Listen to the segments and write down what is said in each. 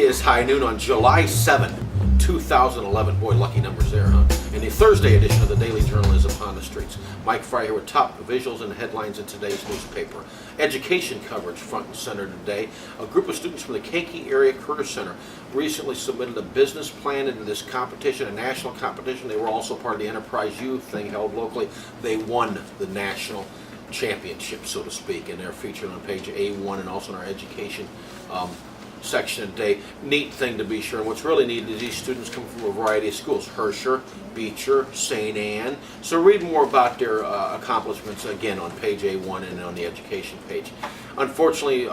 is high noon on July 7th, 2011. Boy, lucky numbers there, huh? And the Thursday edition of the Daily Journal is upon the streets. Mike Frey here with top visuals and headlines in today's newspaper. Education coverage front and center today. A group of students from the Kankakee Area Career Center recently submitted a business plan into this competition, a national competition. They were also part of the Enterprise Youth thing held locally. They won the national championship, so to speak, and they're featured on page A1 and also in our education section today. Neat thing to be sure. And what's really neat is these students come from a variety of schools: Herscher, Beecher, St. Anne. So read more about their accomplishments again on page A1 and on the education page. Unfortunately,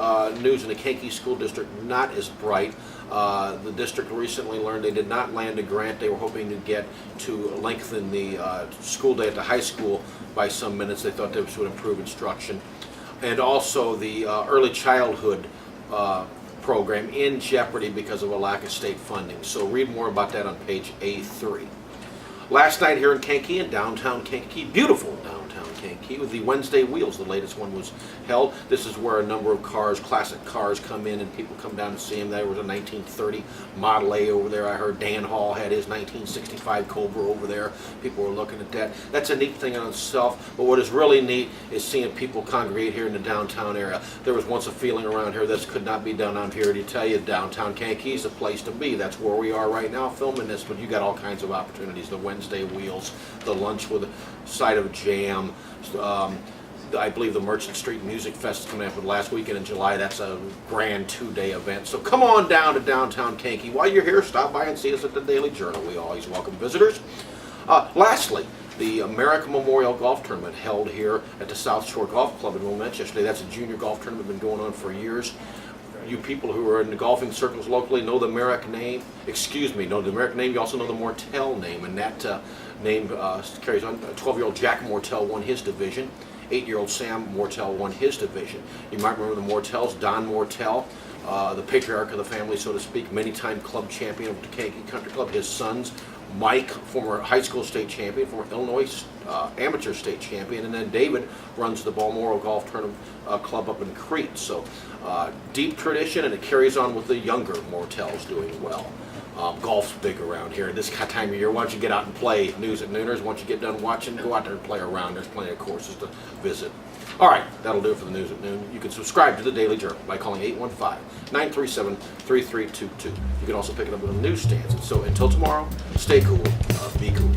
news in the Kankakee School District not as bright. The district recently learned they did not land a grant they were hoping to get to lengthen the school day at the high school by some minutes. They thought this would improve instruction. And also the early childhood program in jeopardy because of a lack of state funding. So read more about that on page A3. Last night here in Kankakee, in downtown Kankakee, beautiful downtown Kankakee, with the Wednesday Wheels. The latest one was held. This is where a number of cars, classic cars, come in and people come down to see them. There was a 1930 Model A over there. I heard Dan Hall had his 1965 Cobra over there. People were looking at that. That's a neat thing in itself, but what is really neat is seeing people congregate here in the downtown area. There was once a feeling around here this could not be done. I'm here to tell you downtown Kankakee is the place to be. That's where we are right now filming this, but you got all kinds of opportunities. The Wednesday Wheels, the lunch with a side of jam. I believe the Merchant Street Music Fest is coming up with last weekend in July. That's a grand 2-day event. So come on down to downtown Kankakee. While you're here, stop by and see us at the Daily Journal. We always welcome visitors. Lastly, the Marek Memorial Golf Tournament held here at the South Shore Golf Club in Wilmette yesterday. That's a junior golf tournament, been going on for years. You people who are in the golfing circles locally know the Marek name. Know the Marek name. You also know the Mortel name, and that name carries on. 12-year-old Jack Mortel won his division. 8-year-old Sam Mortel won his division. You might remember the Mortels. Don Mortel, the patriarch of the family, so to speak, many-time club champion of the Kankakee Country Club. His sons, Mike, former high school state champion, former Illinois amateur state champion, and then David runs the Balmoral Golf Tournament Club up in Crete. So deep tradition, and it carries on with the younger Mortels doing well. Golf's big around here this time of year. Why don't you get out and play? News at Nooners. Once you get done watching, go out there and play around. There's plenty of courses to visit. All right, that'll do it for the News at Noon. You can subscribe to the Daily Journal by calling 815-937-3322. You can also pick it up on the newsstands. So until tomorrow, stay cool, be cool.